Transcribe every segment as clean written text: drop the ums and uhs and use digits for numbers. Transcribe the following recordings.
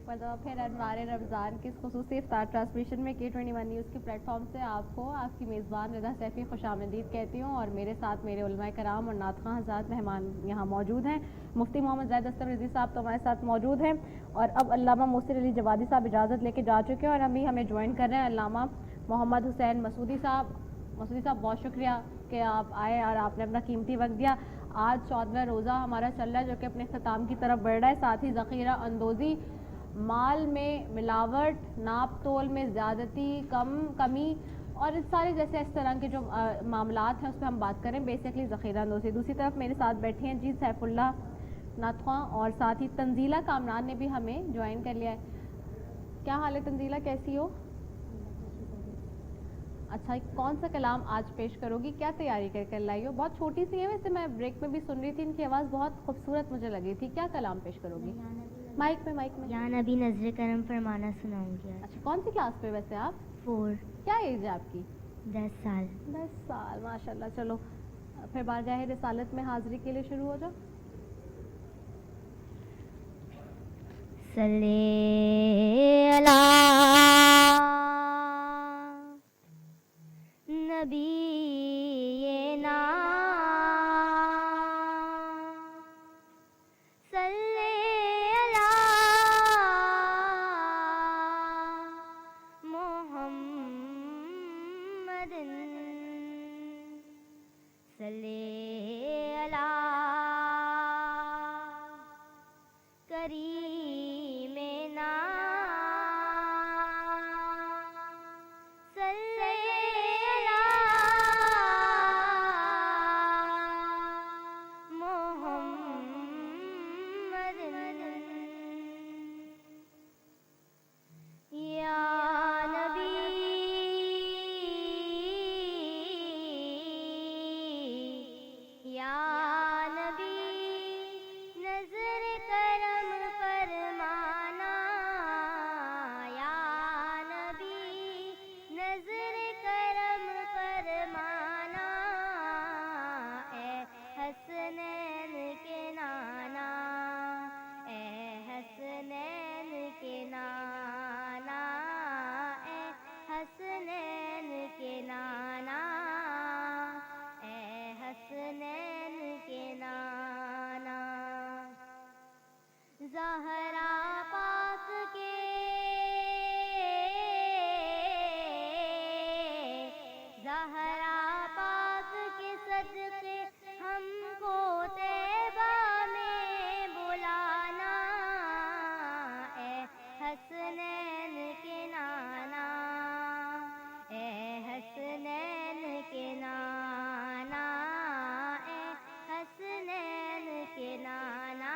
ایک مرتبہ پھر انوار رمضان کی اس خصوصی افطار ٹرانسمیشن میں K21 نیوز کے پلیٹ فارم سے آپ کو آپ کی میزبان رضا سیفی خوش آمدید کہتی ہوں. اور میرے ساتھ میرے علماء کرام اور نعت خواں حضرات مہمان یہاں موجود ہیں. مفتی محمد زید اسلم رضوی صاحب تو ہمارے ساتھ موجود ہیں, اور اب علامہ محسن علی جوادی صاحب اجازت لے کے جا چکے ہیں, اور ابھی ہمیں جوائن کر رہے ہیں علامہ محمد حسین مسعودی صاحب. مسعودی صاحب بہت شکریہ کہ آپ آئے اور آپ نے اپنا قیمتی وقت دیا. آج 14واں روزہ ہمارا چل رہا ہے جو کہ اپنے اختتام کی طرف بڑھ رہا ہے. ساتھ ہی ذخیرہ اندوزی, مال میں ملاوٹ, ناپ تول میں زیادتی, کمی اور اس سارے جیسے اس طرح کے جو معاملات ہیں اس پہ ہم بات کریں. بیسکلی ذخیرہ اندوزی. دوسری طرف میرے ساتھ بیٹھے ہیں جی سیف اللہ نعت خواں, اور ساتھ ہی تنزیلہ کامران نے بھی ہمیں جوائن کر لیا ہے. کیا حال ہے تنزیلہ, کیسی ہو؟ اچھا, کون سا کلام آج پیش کرو گی, کیا تیاری کر لائی ہو؟ بہت چھوٹی سی ہے ویسے, میں بریک میں بھی سن رہی تھی, ان کی آواز بہت خوبصورت مجھے لگی تھی. کیا کلام پیش کرو گی؟ مائک میں یا نبی نظر کرم فرمانا سناؤں گی. اچھا, کون سی کلاس پہ ویسے آپ؟ 4. کیا ایج ہے آپ کی؟ 10 سال. 10 سال, ماشاء اللہ. چلو پھر بارگاہ رسالت میں حاضری کے لیے شروع ہو جاؤ. صلی علی نبینا صلی علی محمد صلی علی کریمنا صلی علی محمد یا نبی یا نبی نظر کرم فرمانا, یا نبی نظر کرم فرمانا, اے حسنین کے نانا, اے حسنین کے نانا, اے حسنین کے نانا, اے حسنین کے نانا. زہرا پاک کے زہرا پاک کے صدقے ہم کو طیبہ میں بلانا, اے حسنین کے نانا, اے حسنین کے نانا, اے حسنین کے نانا,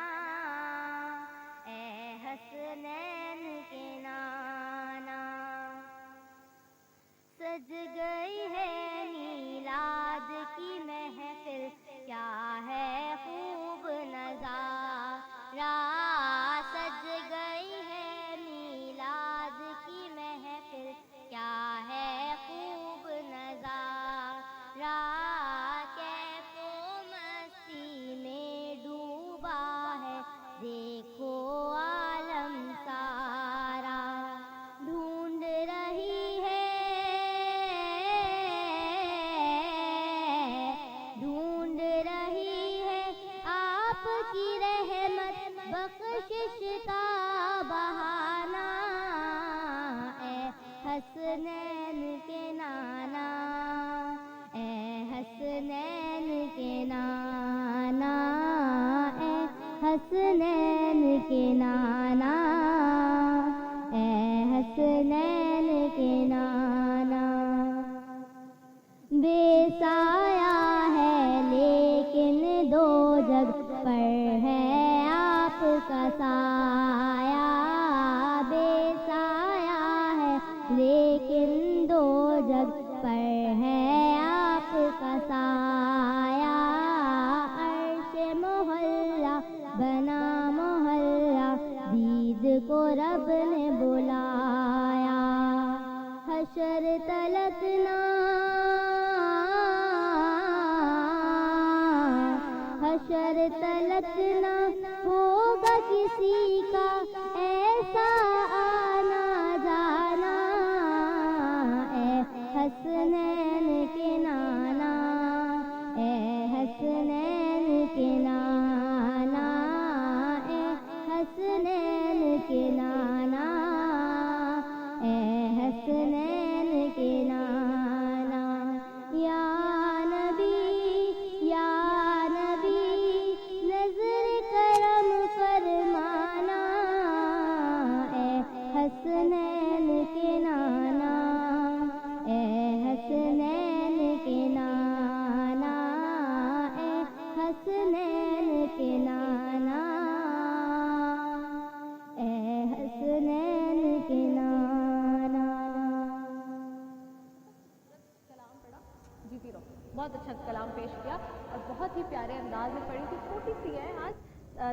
اے حسنین کے نانا. سج گئی ہے میلاد کی محفل, کیا ہے خوب نظارہ, سج گئی ہے میلاد کی محفل, کیا ہے خوب نظارہ, کیف و مستی میں ڈوبا ہے دیکھو عالم سارا, ڈھونڈ رہی ہے آپ کی رحمت بخشش کا بہانہ, اے حسنین کے نانا, اے حسنین کے نانا, اے حسنین کے نانا, اے حسنین کے نانا. بے سایہ ہے لیکن دو جگ پر ہے آپ کا سایہ, بے سایہ ہے لیکن دو جگ پر ہے آپ کا سایہ, عرش محلہ بنا محلہ دید کو رب نے بلایا, حشر تلک نہ حشر تلک نہ ہوگا کسی کا ایسا پیش کیا اور بہت ہی پیارے انداز میں پڑھی تھی. چھوٹی سی ہے. آج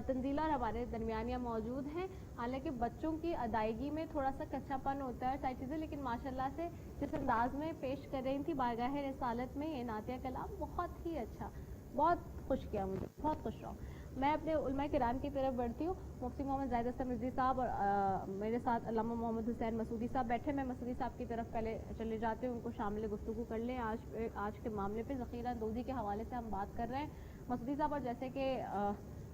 تنزیلہ ہمارے درمیان یہاں موجود ہیں. حالانکہ بچوں کی ادائیگی میں تھوڑا سا کچا پن ہوتا ہے ساری چیزیں, لیکن ماشاءاللہ سے جس انداز میں پیش کر رہی تھی بارگاہ رسالت میں یہ نعتیہ کلام, بہت ہی اچھا, بہت خوش کیا مجھے, بہت خوش رہا. میں اپنے علماء کرام کی طرف بڑھتی ہوں. مفتی محمد زاہد حسن رضوی صاحب اور میرے ساتھ علامہ محمد حسین مسعودی صاحب بیٹھے. میں مسعودی صاحب کی طرف پہلے چلے جاتے ہیں, ان کو شامل گفتگو کر لیں. آج کے معاملے پہ ذخیرہ اندوزی کے حوالے سے ہم بات کر رہے ہیں مسعودی صاحب, اور جیسے کہ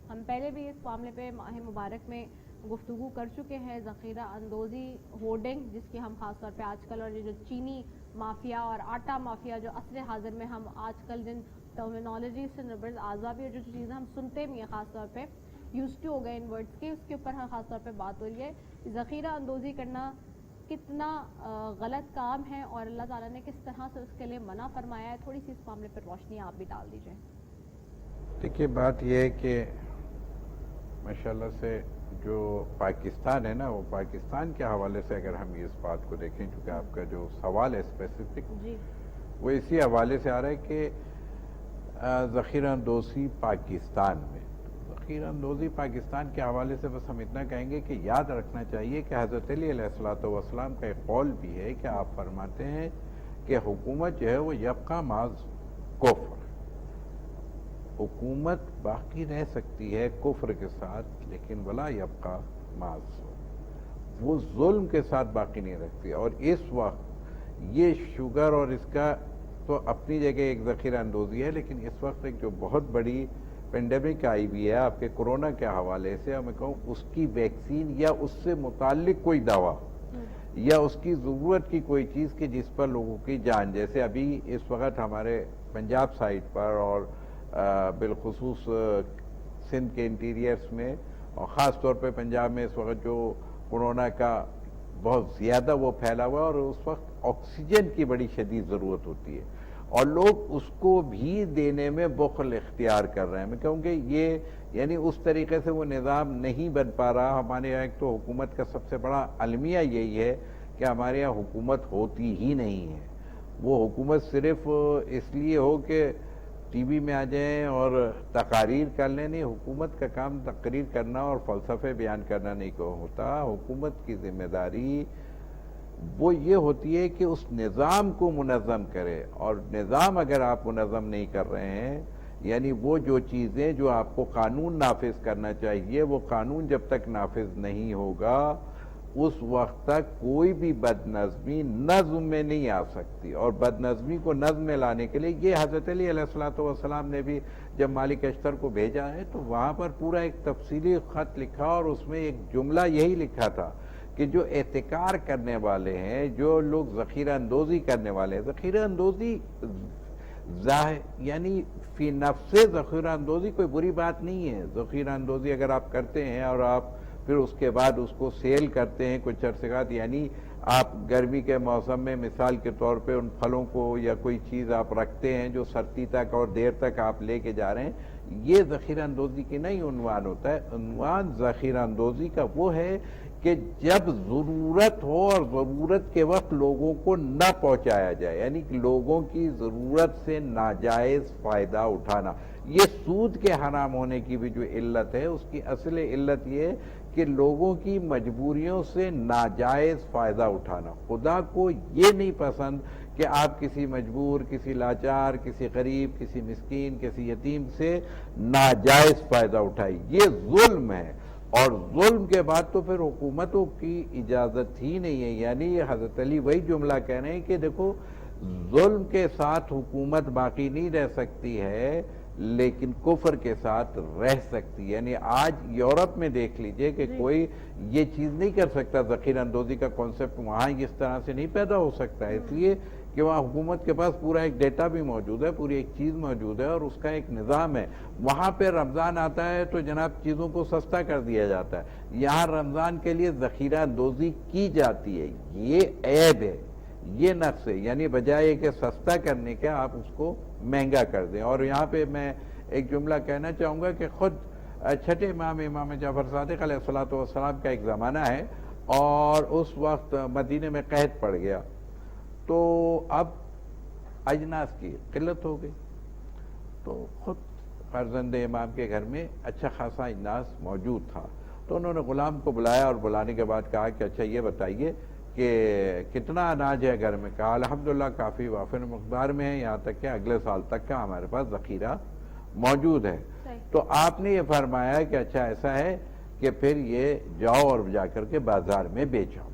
ہم پہلے بھی اس معاملے پہ ماہ مبارک میں گفتگو کر چکے ہیں. ذخیرہ اندوزی ہورڈنگ, جس کی ہم خاص طور پہ آج کل, اور یہ جو چینی مافیا اور آٹا مافیا جو عصر حاضر میں ہم آج کل جن ٹرمینالوجی سے نبرد آزادی اور جو چیزیں ہم سنتے بھی ہیں خاص طور پہ یوز ٹو ہو گئے ان ورڈس کے, اس کے اوپر ہم خاص طور پہ بات ہو رہی ہے. ذخیرہ اندوزی کرنا کتنا غلط کام ہے اور اللہ تعالیٰ نے کس طرح سے اس کے لیے منع فرمایا ہے, تھوڑی سی اس معاملے پر روشنی آپ بھی ڈال دیجئے. دیکھیے بات یہ ہے کہ ماشاءاللہ سے جو پاکستان ہے نا, وہ پاکستان کے حوالے سے اگر ہم اس بات کو دیکھیں, چونکہ آپ کا جو سوال ہے اسپیسیفک, وہ اسی حوالے سے آ رہا ہے کہ ذخیرہ اندوزی پاکستان میں. ذخیرہ اندوزی پاکستان کے حوالے سے بس ہم اتنا کہیں گے کہ یاد رکھنا چاہیے کہ حضرت علی علیہ السلام کا ایک قول بھی ہے کہ آپ فرماتے ہیں کہ حکومت جو ہے وہ یبقى محض کفر, حکومت باقی رہ سکتی ہے کفر کے ساتھ, لیکن ولا یبقى محض, وہ ظلم کے ساتھ باقی نہیں رکھتی. اور اس وقت یہ شوگر اور اس کا تو اپنی جگہ ایک ذخیرہ اندوزی ہے, لیکن اس وقت ایک جو بہت بڑی پینڈیمک آئی بھی ہے آپ کے کورونا کے حوالے سے, میں کہوں اس کی ویکسین یا اس سے متعلق کوئی دوا یا اس کی ضرورت کی کوئی چیز کہ جس پر لوگوں کی جان, جیسے ابھی اس وقت ہمارے پنجاب سائٹ پر اور بالخصوص سندھ کے انٹیریئرز میں اور خاص طور پہ پنجاب میں اس وقت جو کورونا کا بہت زیادہ وہ پھیلا ہوا ہے, اور اس وقت آکسیجن کی بڑی شدید ضرورت ہوتی ہے, اور لوگ اس کو بھی دینے میں بخل اختیار کر رہے ہیں. میں کہوں کہ یہ یعنی اس طریقے سے وہ نظام نہیں بن پا رہا. ہمارے یہاں ایک تو حکومت کا سب سے بڑا المیہ یہی ہے کہ ہمارے یہاں حکومت ہوتی ہی نہیں ہے. وہ حکومت صرف اس لیے ہو کہ ٹی وی میں آ جائیں اور تقاریر کر لیں, نہیں, حکومت کا کام تقریر کرنا اور فلسفے بیان کرنا نہیں ہوتا. حکومت کی ذمہ داری وہ یہ ہوتی ہے کہ اس نظام کو منظم کرے, اور نظام اگر آپ منظم نہیں کر رہے ہیں, یعنی وہ جو چیزیں جو آپ کو قانون نافذ کرنا چاہیے, وہ قانون جب تک نافذ نہیں ہوگا اس وقت تک کوئی بھی بد نظمی نظم میں نہیں آ سکتی. اور بد نظمی کو نظم میں لانے کے لیے یہ حضرت علی علیہ السلام نے بھی جب مالک اشتر کو بھیجا ہے تو وہاں پر پورا ایک تفصیلی خط لکھا, اور اس میں ایک جملہ یہی لکھا تھا کہ جو احتکار کرنے والے ہیں, جو لوگ ذخیرہ اندوزی کرنے والے ہیں, ذخیرہ اندوزی یعنی فی نفس ذخیرہ اندوزی کوئی بری بات نہیں ہے. ذخیرہ اندوزی اگر آپ کرتے ہیں اور آپ پھر اس کے بعد اس کو سیل کرتے ہیں کچھ عرصے بعد, یعنی آپ گرمی کے موسم میں مثال کے طور پہ ان پھلوں کو یا کوئی چیز آپ رکھتے ہیں جو سردی تک اور دیر تک آپ لے کے جا رہے ہیں, یہ ذخیرہ اندوزی کی نہیں عنوان ہوتا ہے. عنوان ذخیرہ اندوزی کا وہ ہے کہ جب ضرورت ہو اور ضرورت کے وقت لوگوں کو نہ پہنچایا جائے, یعنی کہ لوگوں کی ضرورت سے ناجائز فائدہ اٹھانا. یہ سود کے حرام ہونے کی بھی جو علت ہے, اس کی اصل علت یہ ہے کہ لوگوں کی مجبوریوں سے ناجائز فائدہ اٹھانا. خدا کو یہ نہیں پسند کہ آپ کسی مجبور, کسی لاچار, کسی غریب, کسی مسکین, کسی یتیم سے ناجائز فائدہ اٹھائی. یہ ظلم ہے, اور ظلم کے بعد تو پھر حکومتوں کی اجازت ہی نہیں ہے. یعنی یہ حضرت علی وہی جملہ کہہ رہے ہیں کہ دیکھو, ظلم کے ساتھ حکومت باقی نہیں رہ سکتی ہے, لیکن کفر کے ساتھ رہ سکتی. یعنی آج یورپ میں دیکھ لیجئے کہ کوئی یہ چیز نہیں کر سکتا, ذخیرہ اندوزی کا کانسیپٹ وہاں اس طرح سے نہیں پیدا ہو سکتا ہے, اس لیے کہ وہاں حکومت کے پاس پورا ایک ڈیٹا بھی موجود ہے, پوری ایک چیز موجود ہے, اور اس کا ایک نظام ہے. وہاں پہ رمضان آتا ہے تو جناب چیزوں کو سستا کر دیا جاتا ہے. یہاں رمضان کے لیے ذخیرہ اندوزی کی جاتی ہے. یہ عیب ہے, یہ نقص ہے. یعنی بجائے کہ سستا کرنے کے آپ اس کو مہنگا کر دیں. اور یہاں پہ میں ایک جملہ کہنا چاہوں گا کہ خود چھٹے امام جعفر صادق علیہ السلام کا ایک زمانہ ہے, اور اس وقت مدینے میں قحط پڑ گیا, تو اب اجناس کی قلت ہو گئی. تو خود فرزند امام کے گھر میں اچھا خاصا اجناس موجود تھا، تو انہوں نے غلام کو بلایا اور بلانے کے بعد کہا کہ اچھا یہ بتائیے کہ کتنا اناج ہے گھر میں؟ کہا الحمدللہ کافی وافر مقدار میں ہے، یہاں تک کہ اگلے سال تک کا ہمارے پاس ذخیرہ موجود ہے۔ تو آپ نے یہ فرمایا کہ اچھا ایسا ہے کہ پھر یہ جاؤ اور جا کر کے بازار میں بیچو۔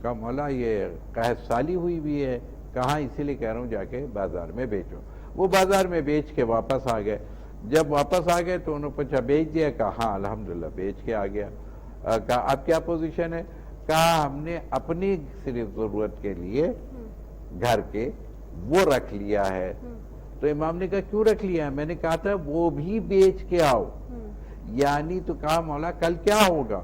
کہا مولا یہ قحط سالی ہوئی بھی ہے، کہاں اسی لیے کہہ رہا ہوں جا کے بازار میں بیچو۔ وہ بازار میں بیچ کے واپس آ گئے۔ جب واپس آ گئے تو انہوں نے پوچھا بیچ دیا؟ کہا ہاں الحمدللہ بیچ کے آ گیا۔ کہا اب کیا پوزیشن ہے؟ کہا ہم نے اپنی صرف ضرورت کے لیے گھر کے وہ رکھ لیا ہے۔ تو امام نے کہا کیوں رکھ لیا ہے؟ میں نے کہا تھا وہ بھی بیچ کے آؤ۔ یعنی تو کہا مولا کل کیا ہوگا؟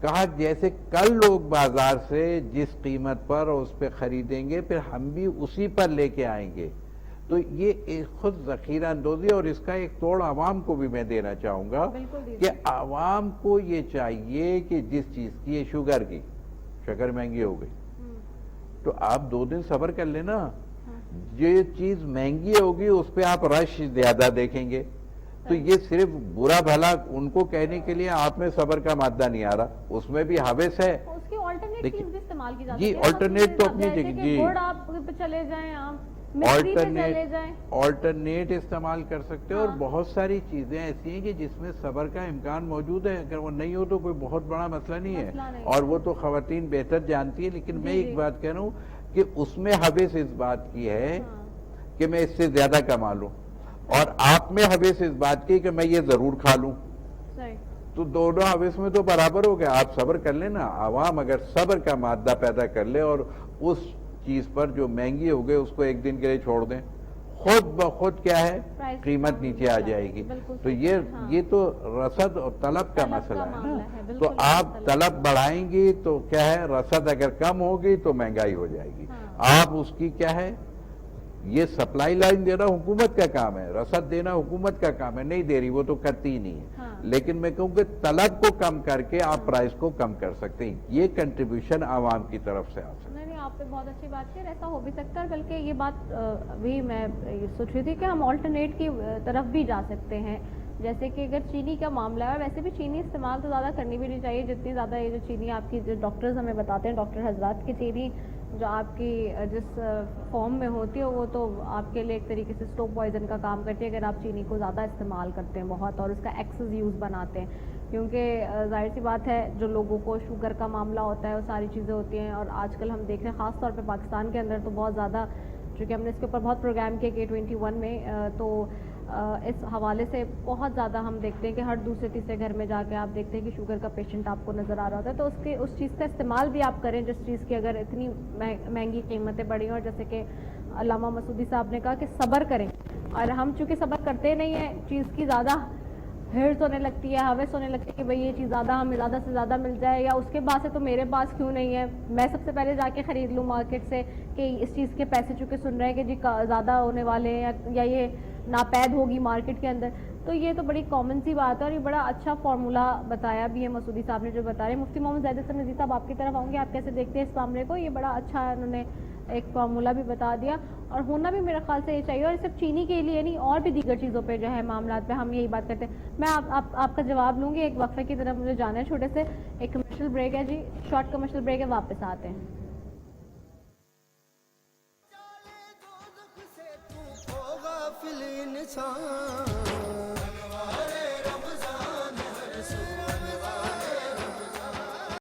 کہا جیسے کل لوگ بازار سے جس قیمت پر اس پہ خریدیں گے پھر ہم بھی اسی پر لے کے آئیں گے۔ تو یہ خود ذخیرہ اندوزی، اور اس کا ایک توڑ عوام کو بھی میں دینا چاہوں گا کہ عوام کو یہ چاہیے کہ جس چیز کی یہ شوگر کی شکر مہنگی ہو گئی تو آپ 2 دن صبر کر لینا، یہ چیز مہنگی ہوگی اس پہ آپ رش زیادہ دیکھیں گے۔ تو یہ صرف برا بھلا ان کو کہنے کے لیے آپ میں صبر کا مادہ نہیں آ رہا، اس میں بھی حوث ہے۔ اس کی آلٹرنیٹ چیز بھی استعمال کی جاتی جی ہے، آلٹرنیٹ تو اپنی جگہ، جی گڑ آپ چلے جائیں، آپ مصری پہ چلے جائیں، آلٹرنیٹ استعمال کر سکتے ہیں۔ اور بہت ساری چیزیں ایسی ہیں کہ جس میں صبر کا امکان موجود ہے، اگر وہ نہیں ہو تو کوئی بہت بڑا مسئلہ نہیں ہے، اور وہ تو خواتین بہتر جانتی ہیں۔ لیکن میں ایک بات کہہ رہا ہوں کہ اس میں حوث اس بات کی ہے کہ میں اس سے زیادہ کما لوں، اور آپ میں حوث اس بات کی کہ میں یہ ضرور کھا لوں۔ تو دونوں حوث میں تو برابر ہو گیا، آپ صبر کر لیں نا۔ عوام اگر صبر کا مادہ پیدا کر لے اور اس چیز پر جو مہنگی ہو گئے اس کو ایک دن کے لیے چھوڑ دیں، خود بخود کیا ہے قیمت نیچے آ جائے گی۔ تو یہ تو رسد اور طلب کا مسئلہ ہے نا۔ تو آپ طلب بڑھائیں گی تو کیا ہے، رسد اگر کم ہوگی تو مہنگائی ہو جائے گی۔ آپ اس کی کیا ہے، یہ سپلائی لائن دینا حکومت کا کام ہے، رسد دینا حکومت کا کام ہے، نہیں دے رہی وہ تو کرتی ہی نہیں ہے۔ لیکن میں کہوں کہ طلب کو کم کر کے آپ پرائز کو کم کر سکتے ہیں، یہ کنٹریبیوشن عوام کی طرف سے آ سکتا ہے۔ آپ نے بہت اچھی بات کی، ایسا ہو بھی سکتا ہے، بلکہ یہ بات بھی میں سوچ رہی تھی کہ ہم آلٹرنیٹ کی طرف بھی جا سکتے ہیں۔ جیسے کہ اگر چینی کا معاملہ ہے، ویسے بھی چینی استعمال تو زیادہ کرنی بھی نہیں چاہیے جتنی زیادہ یہ جو چینی آپ کی جو ڈاکٹرز ہمیں بتاتے ہیں، ڈاکٹر حضرات کی چینی جو آپ کی جس فارم میں ہوتی ہے وہ تو آپ کے لیے ایک طریقے سے سلو پوائزن کا کام کرتی ہے اگر آپ چینی کو زیادہ استعمال کرتے ہیں بہت، اور اس کا ایکسس یوز بناتے ہیں۔ کیونکہ ظاہر سی بات ہے جو لوگوں کو شوگر کا معاملہ ہوتا ہے وہ ساری چیزیں ہوتی ہیں، اور آج کل ہم دیکھ رہے ہیں خاص طور پہ پاکستان کے اندر تو بہت زیادہ، چونکہ ہم نے اس کے اوپر بہت پروگرام کیا K21 میں، تو اس حوالے سے بہت زیادہ ہم دیکھتے ہیں کہ ہر دوسرے تیسرے گھر میں جا کے آپ دیکھتے ہیں کہ شوگر کا پیشنٹ آپ کو نظر آ رہا ہوتا ہے۔ تو اس چیز کا استعمال بھی آپ کریں جس چیز کی اگر اتنی مہنگی قیمتیں بڑھی ہیں، اور جیسے کہ علامہ مسعودی صاحب نے کہا کہ صبر کریں، اور ہم چونکہ صبر کرتے نہیں ہیں، چیز کی زیادہ ہرس ہونے لگتی ہے، حوث ہونے لگتی ہے کہ بھئی یہ چیز ہمیں زیادہ سے زیادہ مل جائے، یا اس کے بعد سے تو میرے پاس کیوں نہیں ہے، میں سب سے پہلے جا کے خرید لوں مارکیٹ سے، کہ اس چیز کے پیسے چونکہ سن رہے ہیں کہ جی زیادہ ہونے والے ہیں، یا یہ ناپید ہوگی مارکیٹ کے اندر۔ تو یہ تو بڑی کامن سی بات ہے، اور یہ بڑا اچھا فارمولہ بتایا بھی ہے مسعودی صاحب نے جو بتا رہے ہیں۔ مفتی محمد زید حسن نذیر صاحب آپ کی طرف آؤں گے، آپ کیسے دیکھتے ہیں اس معاملے کو؟ یہ بڑا اچھا انہوں نے ایک فارمولہ بھی بتا دیا، اور ہونا بھی میرے خیال سے یہ چاہیے، اور صرف چینی کے لیے نہیں اور بھی دیگر چیزوں پہ جو ہے معاملات پہ ہم یہی بات کرتے ہیں۔ میں آپ کا جواب لوں گی، ایک وقفے کی طرف مجھے جانا ہے چھوٹے سے، ایک کمرشل بریک ہے جی، شارٹ کمرشل بریک ہے، واپس آتے ہیں۔ انسان